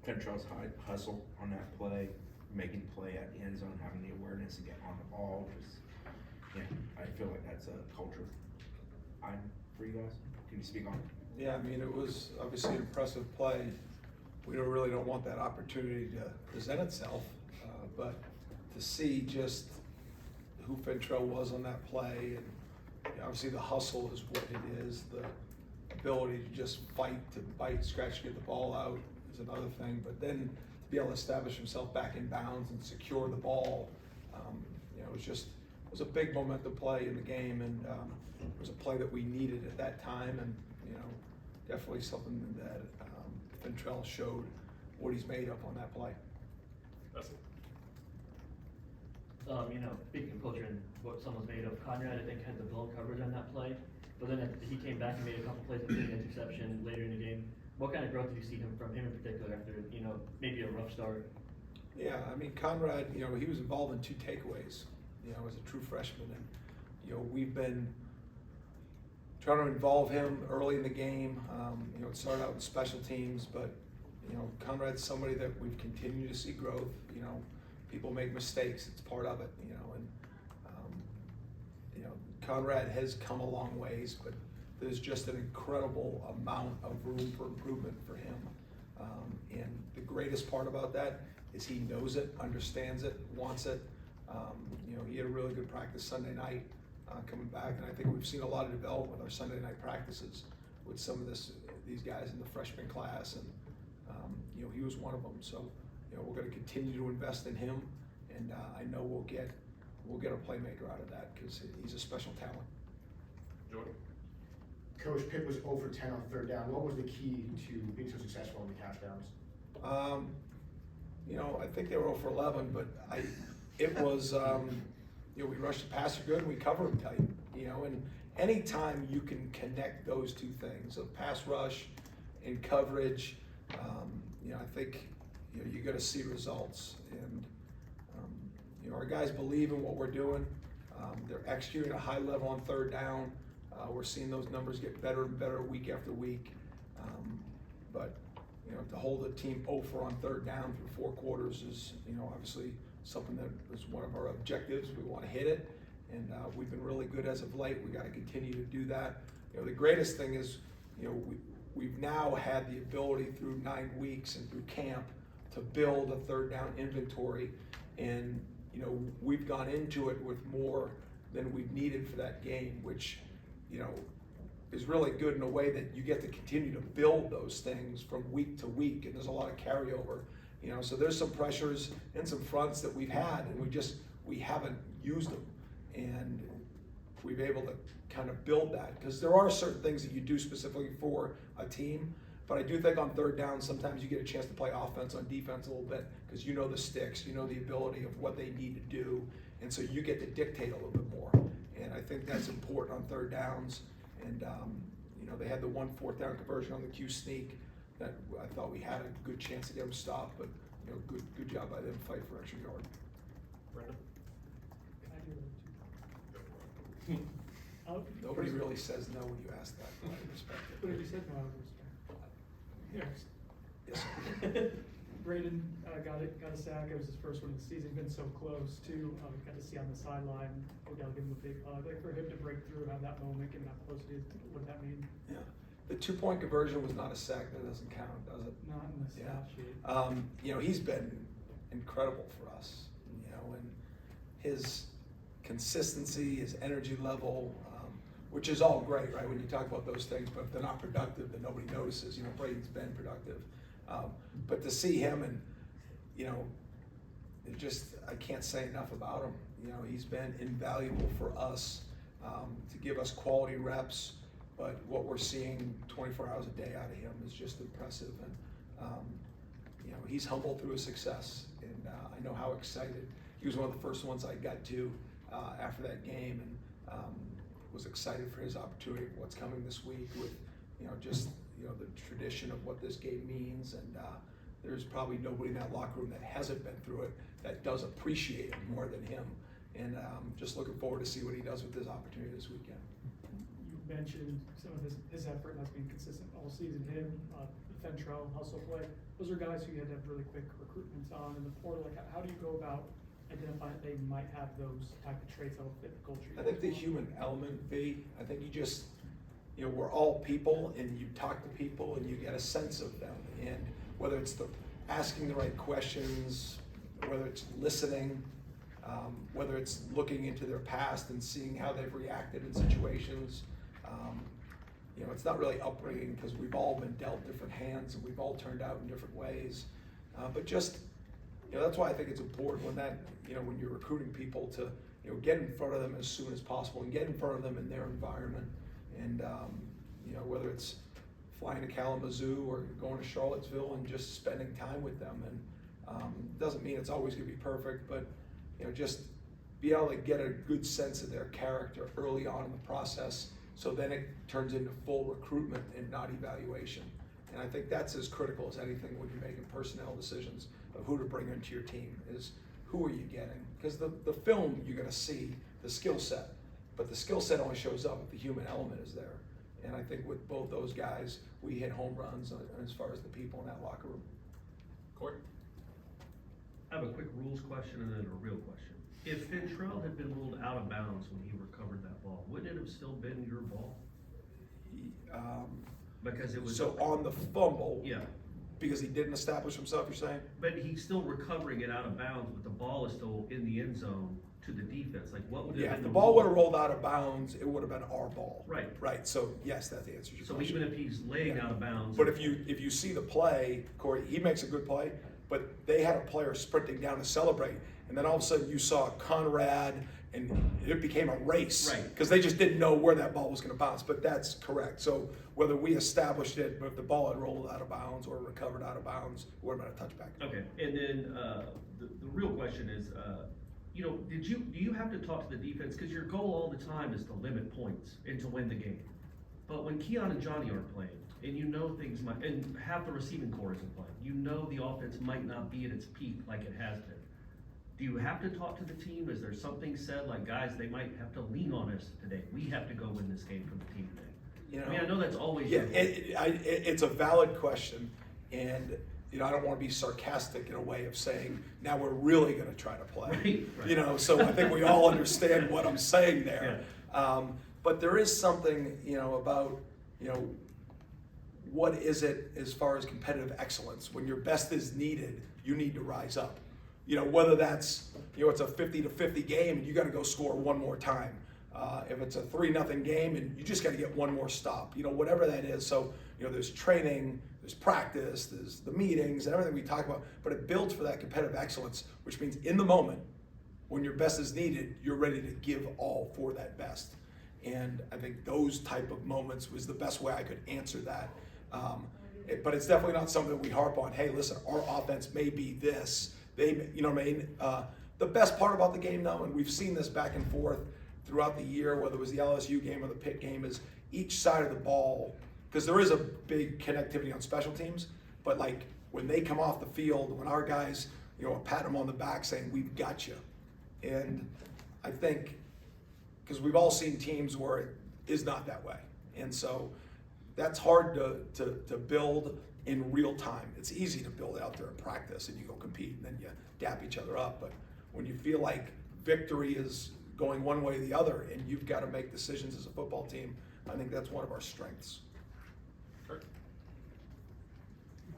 Fentrell's hustle on that play, making the play at the end zone, having the awareness to get on the ball, just, yeah, I feel like that's a culture item for you guys. Can you speak on it? Yeah, I mean, it was obviously an impressive play. We really don't want that opportunity to present itself, but to see just who Fentrell was on that play, and obviously the hustle is what it is. The ability to just fight, to bite, scratch, get the ball out is another thing. But then to be able to establish himself back in bounds and secure the ball, it was a big momentum play in the game, and it was a play that we needed at that time, and definitely something that Fentrell showed what he's made of on that play. That's it. Speaking of culture and what someone's made of, Conrad, I think, had the blown coverage on that play, but then he came back and made a couple plays, including an interception later in the game. What kind of growth did you see from him in particular after, maybe a rough start? Yeah, I mean, Conrad, he was involved in 2 takeaways, as a true freshman, and, we've been trying to involve him early in the game. It started out with special teams, but, Conrad's somebody that we've continued to see growth. People make mistakes, it's part of it, and Conrad has come a long ways, but there's just an incredible amount of room for improvement for him. And the greatest part about that is he knows it, understands it, wants it. He had a really good practice Sunday night coming back, and I think we've seen a lot of development with our Sunday night practices with some of these guys in the freshman class, and he was one of them. So we're going to continue to invest in him, and I know we'll get a playmaker out of that because he's a special talent. Jordan? Coach, Pitt was 0 for 10 on 3rd down. What was the key to being so successful in the catch downs? I think they were 0 for 11, but it was, we rushed the passer good and we covered them tight, and anytime you can connect those 2 things, a pass rush and coverage, I think, you're going to see results. And, our guys believe in what we're doing. They're executing at a high level on 3rd down. We're seeing those numbers get better and better week after week. But to hold a team 0 for on 3rd down for 4 quarters is, obviously something that is one of our objectives. We want to hit it, and we've been really good as of late. We got to continue to do that. The greatest thing is, we've now had the ability through 9 weeks and through camp to build a 3rd down inventory, and we've gone into it with more than we've needed for that game, which is really good in a way that you get to continue to build those things from week to week, and there's a lot of carryover. So there's some pressures and some fronts that we've had, and we haven't used them, and we've been able to kind of build that, because there are certain things that you do specifically for a team. But I do think on 3rd down, sometimes you get a chance to play offense on defense a little bit, because the sticks, the ability of what they need to do, and so you get to dictate a little bit more. And I think that's important on 3rd downs. And they had the 1 4th down conversion on the Q sneak that I thought we had a good chance to get them stopped, but good job by them to fight for extra yard. Brendan? Can I do that? Nobody really says no when you ask that, but I respect it. But if you said no, I would respect. Yes. Yes, sir. Braden got a sack. It was his first one of the season. Been so close too. Got to see on the sideline. We got to give him a big hug. Like for him to break through, have that moment, and how close it is. What does that mean? Yeah. The 2-point conversion was not a sack. That doesn't count, does it? Not in the stat sheet. He's been incredible for us. And his consistency, his energy level, which is all great, right? When you talk about those things, but if they're not productive, then nobody notices. Braden's been productive. But to see him, and I can't say enough about him. He's been invaluable for us to give us quality reps. But what we're seeing 24 hours a day out of him is just impressive. And he's humbled through his success, and I know how excited. He was one of the first ones I got to after that game, and was excited for his opportunity for what's coming this week with the tradition of what this game means. And there's probably nobody in that locker room that hasn't been through it that does appreciate it more than him. And just looking forward to see what he does with this opportunity this weekend. You mentioned some of his effort has been consistent all season. Him, Fentrell, Hustle play, those are guys who you had to have really quick recruitments on in the portal. Like, how do you go about identifying that they might have those type of traits that will fit the culture? I think the human element, I think you just, we're all people, and you talk to people and you get a sense of them. And whether it's asking the right questions, whether it's listening, whether it's looking into their past and seeing how they've reacted in situations. It's not really upbringing, because we've all been dealt different hands and we've all turned out in different ways. But just, that's why I think it's important when you're recruiting people to, get in front of them as soon as possible and get in front of them in their environment. And, whether it's flying to Kalamazoo or going to Charlottesville and just spending time with them. And doesn't mean it's always gonna be perfect, but, just be able to get a good sense of their character early on in the process, so then it turns into full recruitment and not evaluation. And I think that's as critical as anything when you're making personnel decisions of who to bring into your team, is who are you getting? Because the film, you're gonna see the skill set, but the skill set only shows up if the human element is there. And I think with both those guys, we hit home runs as far as the people in that locker room. Corey? I have a quick rules question and then a real question. If Fentrell had been ruled out of bounds when he recovered that ball, wouldn't it have still been your ball? Because it was. So on the fumble. Yeah. Because he didn't establish himself, you're saying? But he's still recovering it out of bounds, but the ball is still in the end zone to the defense. Like, what would have Yeah, been if the the ball rule? would have rolled out of bounds, it would have been our ball. Right. Right, so yes, that answers your So question. even if he's laying Yeah. out of bounds. But if you see the play, Corey, he makes a good play, but they had a player sprinting down to celebrate, and then all of a sudden you saw Conrad, and it became a race. Right. Because they just didn't know where that ball was gonna bounce, but that's correct. So whether we established it, but if the ball had rolled out of bounds or recovered out of bounds, it would have been a touchback. Okay, and then, the real question is, do you have to talk to the defense? Cause your goal all the time is to limit points and to win the game. But when Keon and Johnny aren't playing, and things might, and half the receiving core isn't playing, the offense might not be at its peak like it has been. Do you have to talk to the team? Is there something said, like, guys, they might have to lean on us today? We have to go win this game for the team today. I know that's always. Yeah, it's a valid question, and I don't want to be sarcastic in a way of saying, now we're really going to try to play. Right. So I think we all understand what I'm saying there. Yeah. But there is something, about, what is it as far as competitive excellence? When your best is needed, you need to rise up. Whether that's, it's a 50-50 game and you got to go score one more time. If it's a 3-0 game and you just got to get one more stop, whatever that is. So, there's training, there's practice, there's the meetings and everything we talk about, but it builds for that competitive excellence, which means in the moment, when your best is needed, you're ready to give all for that best. And I think those type of moments was the best way I could answer that. But it's definitely not something that we harp on. Hey, listen, our offense may be this. The best part about the game, though, and we've seen this back and forth throughout the year, whether it was the LSU game or the Pitt game, is each side of the ball, because there is a big connectivity on special teams, but like when they come off the field, when our guys, pat them on the back saying, we've got you. And I think, because we've all seen teams where it is not that way. And so that's hard to build in real time. It's easy to build out there in practice and you go compete and then you dap each other up. But when you feel like victory is going one way or the other and you've got to make decisions as a football team, I think that's one of our strengths. Kurt?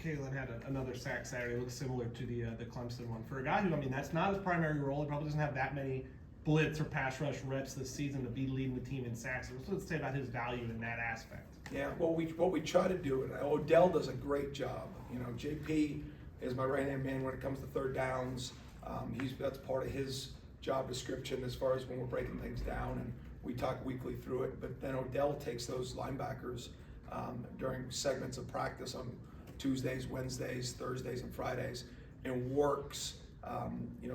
Kalen had another sack Saturday, looks similar to the Clemson one. For a guy who, that's not his primary role, he probably doesn't have that many blitz or pass rush reps this season to be leading the team in sacks. So let's say about his value in that aspect. Yeah, well, what we try to do, and Odell does a great job. JP is my right-hand man when it comes to third downs. That's part of his job description as far as when we're breaking things down, and we talk weekly through it. But then Odell takes those linebackers during segments of practice on Tuesdays, Wednesdays, Thursdays, and Fridays, and works,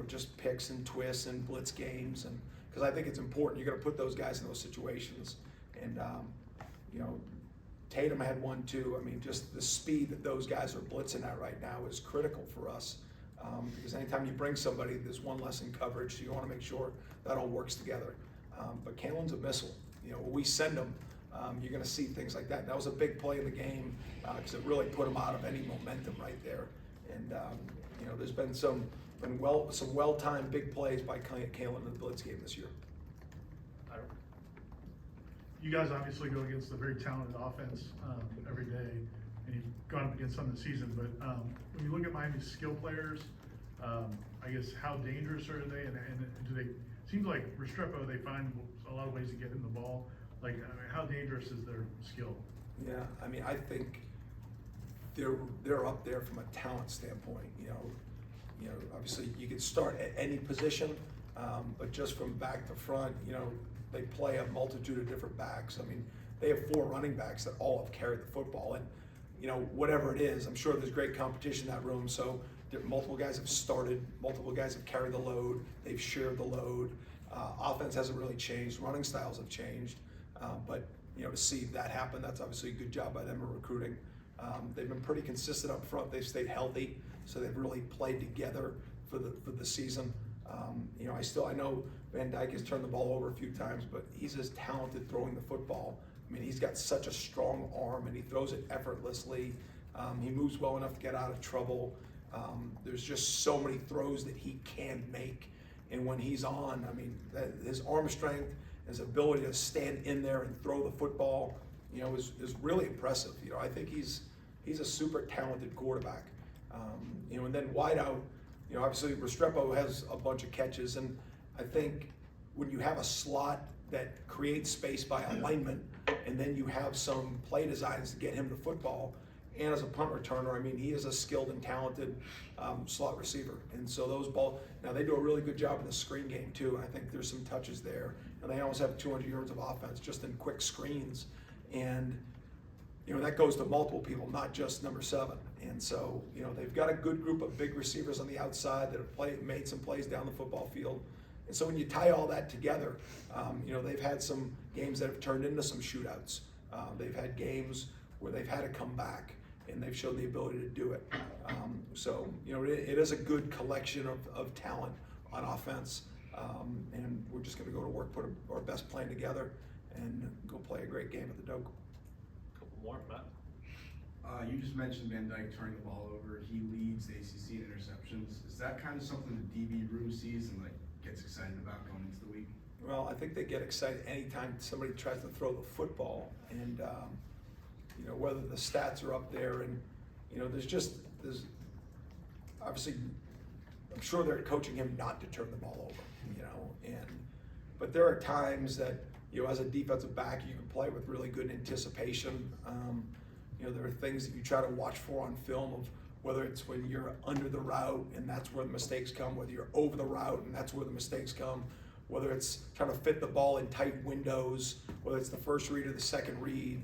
just picks and twists and blitz games, and because I think it's important. You got to put those guys in those situations, and Tatum had one too. Just the speed that those guys are blitzing at right now is critical for us, because anytime you bring somebody, there's one less in coverage, so you want to make sure that all works together. But Kalen's a missile. We send him you're gonna see things like that. And that was a big play in the game, because it really put him out of any momentum right there. And, you know, there's been some well-timed big plays by Kalen in the blitz game this year. You guys obviously go against a very talented offense every day, and you've gone up against some of the season, but when you look at Miami's skill players, I guess how dangerous are they, and do they, seems like Restrepo, they find a lot of ways to get him the ball. Like, I mean, how dangerous is their skill? Yeah, I mean, I think they're up there from a talent standpoint. You know, obviously you could start at any position, but just from back to front, you know, they play a multitude of different backs. I mean, they have 4 running backs that all have carried the football, and you know, whatever it is, I'm sure there's great competition in that room. So multiple guys have started, multiple guys have carried the load, they've shared the load. Offense hasn't really changed, running styles have changed, but you know, to see that happen, that's obviously a good job by them in recruiting. They've been pretty consistent up front. They've stayed healthy, so they've really played together for the season. You know, I know Van Dyke has turned the ball over a few times, but he's as talented throwing the football. I mean, he's got such a strong arm, and he throws it effortlessly. He moves well enough to get out of trouble. There's just so many throws that he can make, and when he's on, I mean, his arm strength, his ability to stand in there and throw the football, you know, is really impressive. You know, I think he's a super talented quarterback. You know, and then wide out, you know, obviously Restrepo has a bunch of catches, and I think when you have a slot that creates space by alignment, and then you have some play designs to get him the football, and as a punt returner, I mean, he is a skilled and talented slot receiver. And so those now they do a really good job in the screen game too. I think there's some touches there, and they almost have 200 yards of offense just in quick screens. And you know, that goes to multiple people, not just number 7. And so, you know, they've got a good group of big receivers on the outside that have made some plays down the football field. And so when you tie all that together, you know, they've had some games that have turned into some shootouts. They've had games where they've had to come back, and they've shown the ability to do it. So, you know, it is a good collection of talent on offense. And we're just gonna go to work, put our best plan together, and go play a great game at the Doak. Couple more, Matt. You just mentioned Van Dyke turning the ball over. He leads the ACC in interceptions. Is that kind of something the DB room sees and like gets excited about going into the week? Well, I think they get excited anytime somebody tries to throw the football, and you know, whether the stats are up there, and you know, there's obviously, I'm sure they're coaching him not to turn the ball over, you know, but there are times that, you know, as a defensive back, you can play with really good anticipation. You know, there are things that you try to watch for on film, of whether it's when you're under the route and that's where the mistakes come, whether you're over the route and that's where the mistakes come, whether it's trying to fit the ball in tight windows, whether it's the first read or the second read,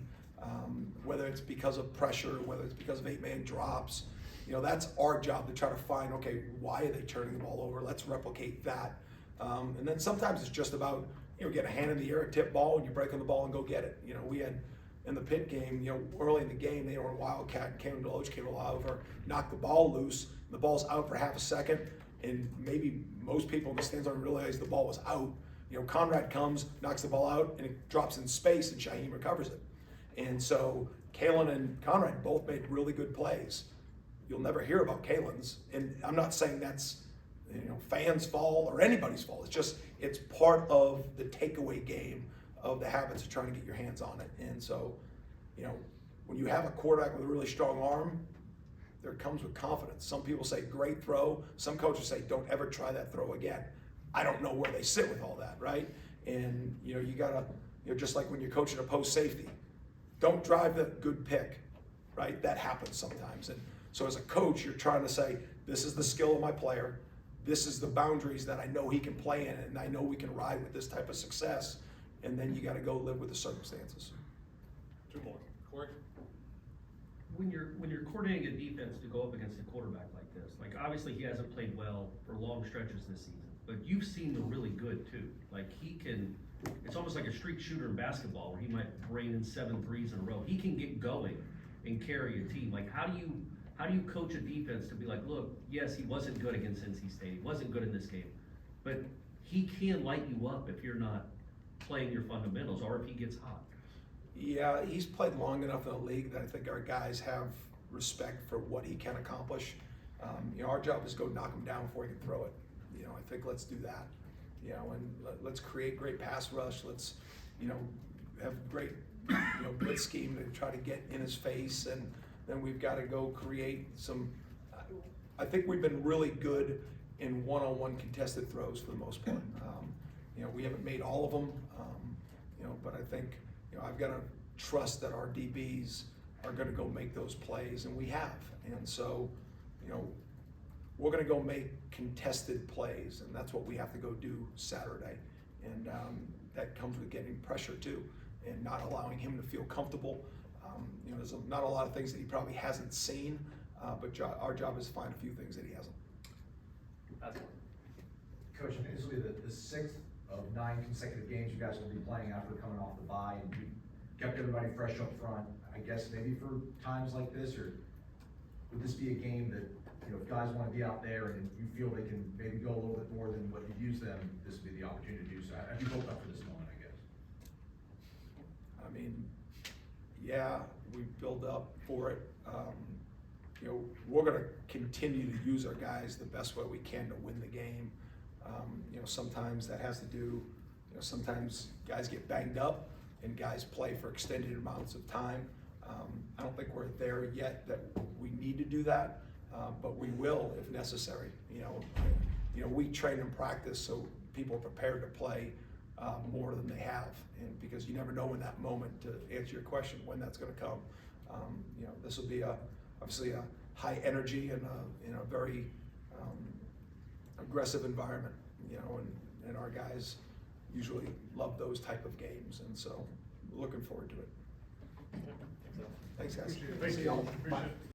whether it's because of pressure, whether it's because of 8-man drops. You know, that's our job to try to find, okay, why are they turning the ball over? Let's replicate that. And then sometimes it's just about, you know, get a hand in the air, a tip ball, and you break on the ball and go get it. You know, we had in the Pitt game, you know, early in the game, they were a Wildcat, Cam Deloach came over, knocked the ball loose, the ball's out for half a second, and maybe most people in the stands don't realize the ball was out. You know, Conrad comes, knocks the ball out, and it drops in space, and Shaheem recovers it. And so Kalen and Conrad both made really good plays. You'll never hear about Kalen's, and I'm not saying that's, you know, fans' fault or anybody's fault. It's just, it's part of the takeaway game of the habits of trying to get your hands on it. And so, you know, when you have a quarterback with a really strong arm, there comes with confidence. Some people say great throw. Some coaches say don't ever try that throw again. I don't know where they sit with all that, right? And you know, you gotta, you know, just like when you're coaching a post safety, don't drive the good pick, right? That happens sometimes. And so as a coach, you're trying to say, this is the skill of my player. This is the boundaries that I know he can play in, and I know we can ride with this type of success. And then you got to go live with the circumstances. 2 more. Corey? When you're coordinating a defense to go up against a quarterback like this, like obviously he hasn't played well for long stretches this season, but you've seen the really good too. Like he can, it's almost like a streak shooter in basketball where he might rain in 7 threes in a row. He can get going and carry a team. Like how do you coach a defense to be like, look, yes, he wasn't good against NC State, he wasn't good in this game, but he can light you up if you're not playing your fundamentals or if he gets hot. Yeah, he's played long enough in the league that I think our guys have respect for what he can accomplish. You know, our job is go knock him down before he can throw it. You know, I think let's do that. You know, and let's create great pass rush. Let's, you know, have great, you know, blitz scheme to try to get in his face, and then we've got to go create some. I think we've been really good in one-on-one contested throws for the most part. You know, we haven't made all of them, you know, but I think, you know, I've got to trust that our DBs are going to go make those plays, and we have. And so, you know, we're going to go make contested plays, and that's what we have to go do Saturday. And that comes with getting pressure too, and not allowing him to feel comfortable. You know, there's not a lot of things that he probably hasn't seen, but our job is to find a few things that he hasn't. Coach, I think this will be the 6th of 9 consecutive games you guys will be playing after coming off the bye, and you kept everybody fresh up front. I guess maybe for times like this, or would this be a game that, you know, if guys want to be out there and you feel they can maybe go a little bit more than what you've used them, this would be the opportunity to do so? Have you built up for this moment, I guess? I mean, yeah, we build up for it. You know, we're going to continue to use our guys the best way we can to win the game. You know, sometimes that has to do, you know, sometimes guys get banged up and guys play for extended amounts of time. I don't think we're there yet that we need to do that, but we will if necessary. You know, we train and practice so people are prepared to play more than they have, and because you never know in that moment, to answer your question, when that's going to come. You know, this will be obviously a high energy and a very aggressive environment. You know, and our guys usually love those type of games, and so we're looking forward to it. Thanks, guys. Thank See you. y'all. Appreciate Bye. it.